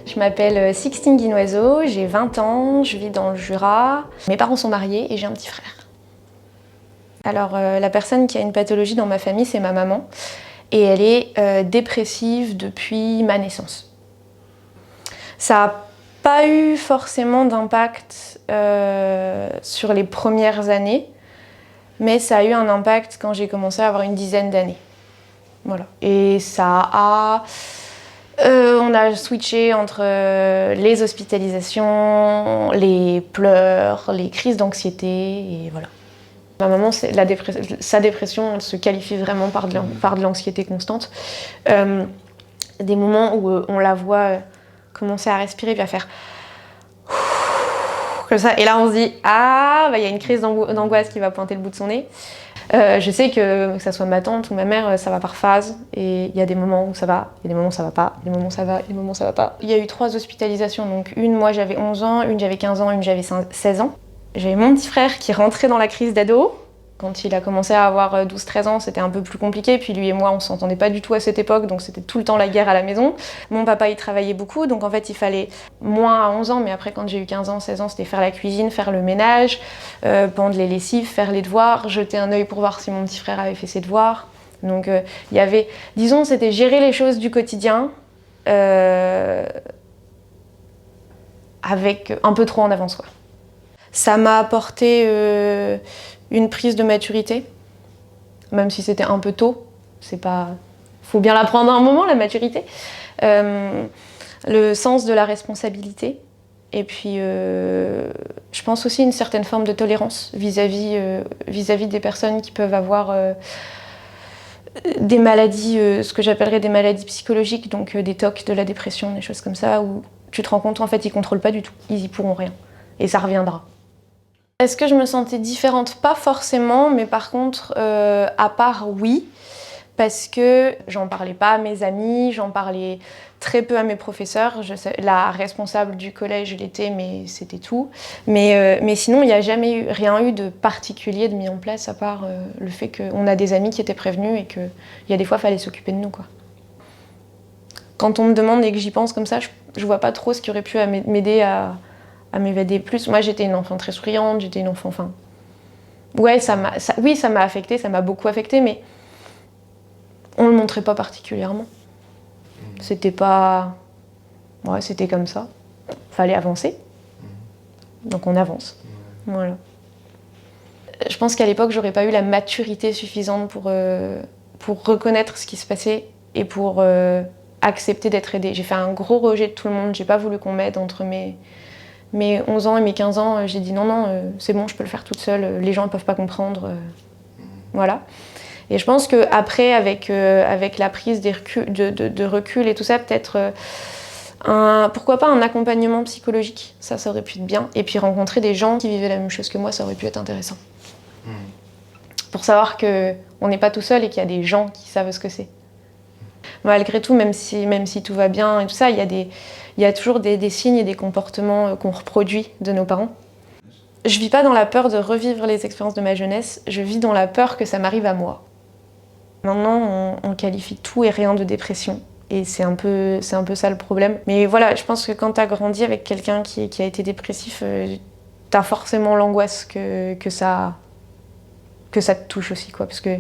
Je m'appelle Sixtine Guinoiseau, j'ai 20 ans, je vis dans le Jura. Mes parents sont mariés et j'ai un petit frère. Alors la personne qui a une pathologie dans ma famille, c'est ma maman. Et elle est dépressive depuis ma naissance. Ça n'a pas eu forcément d'impact sur les premières années, mais ça a eu un impact quand j'ai commencé à avoir une dizaine d'années. Voilà. Et ça a... on a switché entre les hospitalisations, les pleurs, les crises d'anxiété, et voilà. Ma maman, sa dépression, elle se qualifie vraiment par de l'anxiété constante. Des moments où on la voit commencer à respirer, puis à faire comme ça, et là on se dit ah, bah, y a une crise d'angoisse qui va pointer le bout de son nez. Je sais que ça soit ma tante ou ma mère, ça va par phase, et il y a des moments où ça va, il y a des moments où ça va pas, des moments où ça va, des moments où ça va pas. Il y a eu 3 hospitalisations, donc une, moi j'avais 11 ans, une j'avais 15 ans, une j'avais 16 ans. J'avais mon petit frère qui rentrait dans la crise d'ado. Quand il a commencé à avoir 12-13 ans, c'était un peu plus compliqué, puis lui et moi on s'entendait pas du tout à cette époque, donc c'était tout le temps la guerre à la maison. Mon papa il travaillait beaucoup, donc en fait il fallait, moins à 11 ans, mais après quand j'ai eu 15 ans, 16 ans, c'était faire la cuisine, faire le ménage, pendre les lessives, faire les devoirs, jeter un œil pour voir si mon petit frère avait fait ses devoirs. Donc il y avait, disons, c'était gérer les choses du quotidien avec un peu trop en avance, quoi. Ça m'a apporté une prise de maturité, même si c'était un peu tôt. C'est pas... Faut bien l'apprendre à un moment, la maturité. Le sens de la responsabilité. Et puis, je pense aussi une certaine forme de tolérance vis-à-vis des personnes qui peuvent avoir des maladies, ce que j'appellerais des maladies psychologiques, donc des TOC, de la dépression, des choses comme ça, où tu te rends compte, en fait, ils contrôlent pas du tout. Ils y pourront rien. Et ça reviendra. Est-ce que je me sentais différente? Pas forcément, mais par contre, à part, oui. Parce que j'en parlais pas à mes amis, j'en parlais très peu à mes professeurs. La responsable du collège, je l'étais, mais c'était tout. Mais sinon, il n'y a jamais rien eu de particulier de mis en place, à part le fait qu'on a des amis qui étaient prévenus et qu'il y a des fois, il fallait s'occuper de nous, quoi. Quand on me demande et que j'y pense comme ça, je vois pas trop ce qui aurait pu m'aider à m'évader plus. Moi, j'étais une enfant très souriante, j'étais une enfant... Enfin, ouais, oui, ça m'a affectée, ça m'a beaucoup affectée, mais on le montrait pas particulièrement. C'était pas... Ouais, c'était comme ça. Fallait avancer. Donc on avance. Voilà. Je pense qu'à l'époque, j'aurais pas eu la maturité suffisante pour reconnaître ce qui se passait et pour accepter d'être aidée. J'ai fait un gros rejet de tout le monde, j'ai pas voulu qu'on m'aide entre mes 11 ans et mes 15 ans, j'ai dit non, c'est bon, je peux le faire toute seule, les gens ne peuvent pas comprendre. Voilà. Et je pense qu'après, avec la prise de recul et tout ça, peut-être, pourquoi pas un accompagnement psychologique, ça aurait pu être bien. Et puis rencontrer des gens qui vivaient la même chose que moi, ça aurait pu être intéressant. Pour savoir qu'on n'est pas tout seul et qu'il y a des gens qui savent ce que c'est. Malgré tout, même si tout va bien et tout ça, il y a toujours des signes et des comportements qu'on reproduit de nos parents. Je vis pas dans la peur de revivre les expériences de ma jeunesse, je vis dans la peur que ça m'arrive à moi. Maintenant, on qualifie tout et rien de dépression. Et c'est un peu ça le problème. Mais voilà, je pense que quand t'as grandi avec quelqu'un qui a été dépressif, t'as forcément l'angoisse que ça te touche aussi, quoi. Parce que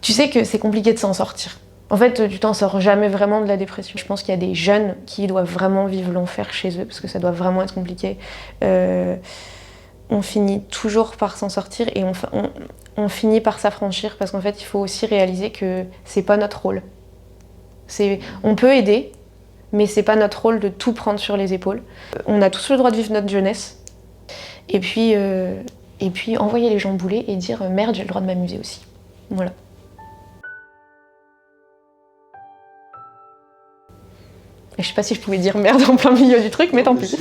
tu sais que c'est compliqué de s'en sortir. En fait, tu t'en sors jamais vraiment de la dépression. Je pense qu'il y a des jeunes qui doivent vraiment vivre l'enfer chez eux, parce que ça doit vraiment être compliqué. On finit toujours par s'en sortir et on finit par s'affranchir, parce qu'en fait, il faut aussi réaliser que c'est pas notre rôle. On peut aider, mais c'est pas notre rôle de tout prendre sur les épaules. On a tous le droit de vivre notre jeunesse. Et puis envoyer les gens bouler et dire merde, j'ai le droit de m'amuser aussi. Voilà. Je sais pas si je pouvais dire merde en plein milieu du truc, mais tant pis.